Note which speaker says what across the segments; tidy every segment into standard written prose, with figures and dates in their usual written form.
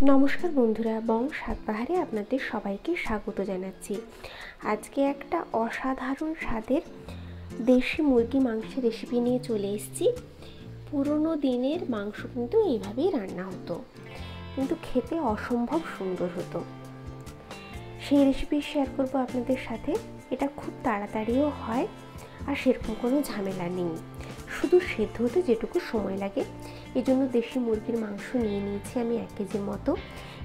Speaker 1: নমস্কার বন্ধুরা, বং স্বাদবাহারে আপনাদের সবাইকে স্বাগত জানাচ্ছি। আজকে একটা অসাধারণ স্বাদের দেশি মুরগি মাংসের রেসিপি নিয়ে চলে এসেছি। পুরনো দিনের মাংস কিন্তু এইভাবেই রান্না হতো, কিন্তু খেতে অসম্ভব সুন্দর হতো। সেই রেসিপি শেয়ার করব আপনাদের সাথে। এটা খুব তাড়াতাড়িও হয় আর সেরকম কোনো ঝামেলা নেই, শুধু সেদ্ধ হতে যেটুকু সময় লাগে। এই জন্য দেশি মুরগির মাংস নিয়ে নিয়েছি আমি 1 কেজির মতো।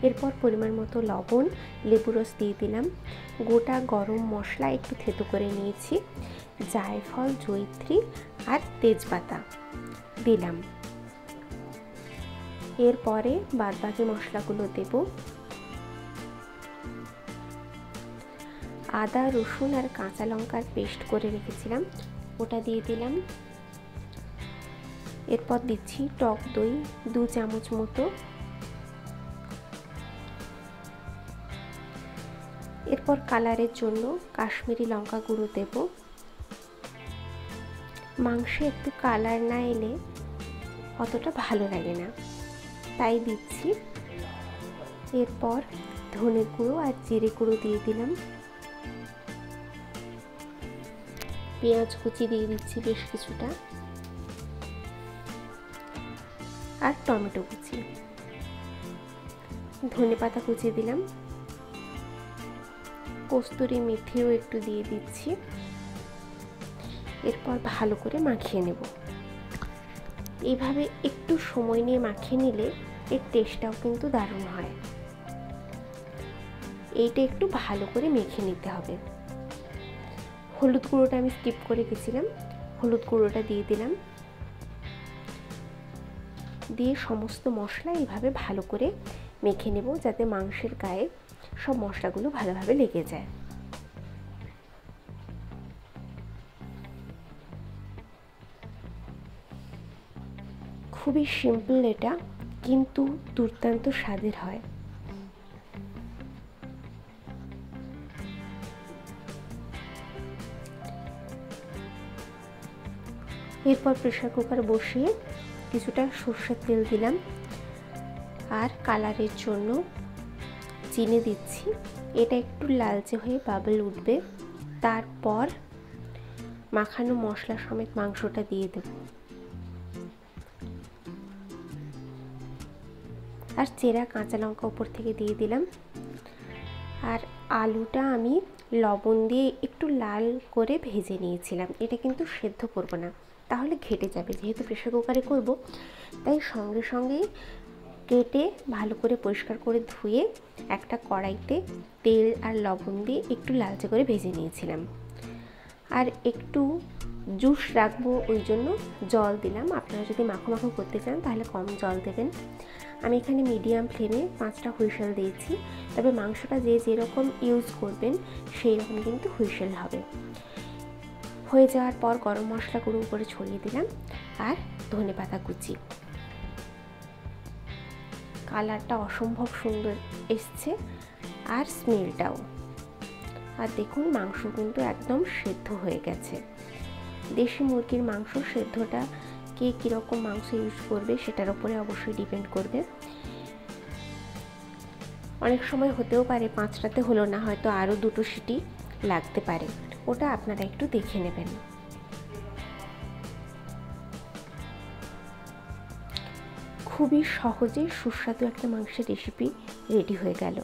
Speaker 1: এরপর পরিমাণ মতো লবণ, লেবু রস দিয়ে দিলাম। গোটা গরম মশলা একটু থেতো করে নিয়েছি, জায়ফল, জয়িত্রী আর তেজপাতা দিলাম। এরপরে বাদবাকি মশলাগুলো দেব। আদা, রসুন আর কাঁচা লঙ্কার পেস্ট করে রেখেছিলাম, ওটা দিয়ে দিলাম। এরপর দিচ্ছি টক দই 2 চামচ মতো। এরপর কালারের জন্য কাশ্মীরি লঙ্কা গুঁড়ো দেব। মাংসে একটু কালার না এলে অতটা ভালো লাগে না, তাই দিচ্ছি। এরপর ধনে গুঁড়ো আর জিরে গুঁড়ো দিয়ে দিলাম। পেঁয়াজ কুচি দিয়ে দিচ্ছি বেশ কিছুটা, আর টমেটো কুচি, ধনেপাতা কুচি দিলাম। কস্তুরি মেথিও একটু দিয়ে দিচ্ছি। এরপর ভালো করে মাখিয়ে নেব। এইভাবে একটু সময় নিয়ে মাখিয়ে নিলে এর টেস্টটাও কিন্তু দারুণ হয়। এইটা একটু ভালো করে মেখে নিতে হবে। হলুদ গুঁড়োটা আমি স্কিপ করে গেছিলাম, হলুদ গুঁড়োটা দিয়ে দিলাম। দিয়ে সমস্ত মশলা এইভাবে ভালো করে মেখে নেব, যাতে মাংসের গায়ে সব মশলাগুলো ভালোভাবে লেগে যায়। খুবই সিম্পল এটা, কিন্তু দুর্দান্ত স্বাদের হয়। এরপর প্রেসার কুকার বসিয়ে কিছুটা সর্ষের তেল দিলাম, আর কালারের জন্য চিনি দিচ্ছি। এটা একটু লালচে হয়ে বাবল উঠবে, তারপর মাখানো মশলা সমেত মাংসটা দিয়ে দেব। আর চেরা কাঁচা লঙ্কা উপর থেকে দিয়ে দিলাম। আর আলুটা আমি লবণ দিয়ে একটু লাল করে ভেজে নিয়েছিলাম। এটা কিন্তু সেদ্ধ করব না, তাহলে ঘেটে যাবে। যেহেতু প্রেসার কুকারে করব, তাই সঙ্গে সঙ্গেই কেটে ভালো করে পরিষ্কার করে ধুয়ে একটা কড়াইতে তেল আর লবণ দিয়ে একটু লালচে করে ভেজে নিয়েছিলাম। আর একটু জুস রাখবো, ওই জন্য জল দিলাম। আপনারা যদি মাখো মাখো করতে চান তাহলে কম জল দেবেন। আমি এখানে মিডিয়াম ফ্লেমে 5টা হুইসেল দিয়েছি, তবে মাংসটা যে যেরকম ইউজ করবেন সেই রকম কিন্তু হুইসেল হবে। হয়ে যাওয়ার পর গরম মশলা গুঁড়ো উপরে ছড়িয়ে দিলাম, আর ধনেপাতা কুচি। কালারটা অসম্ভব সুন্দর এসছে, আর স্মেলটাও। আর দেখুন, মাংস কিন্তু একদম সেদ্ধ হয়ে গেছে। দেশি মুরগির মাংস সেদ্ধটা কে কীরকম মাংস ইউজ করবে সেটার উপরে অবশ্যই ডিপেন্ড করবে। অনেক সময় হতেও পারে 5টাতে হলো না, হয়তো আরও 2টো সিটি লাগতে পারে, ওটা আপনারা একটু দেখে নেবেন। খুবই সহজে সুস্বাদু একটা মাংসের রেসিপি রেডি হয়ে গেল।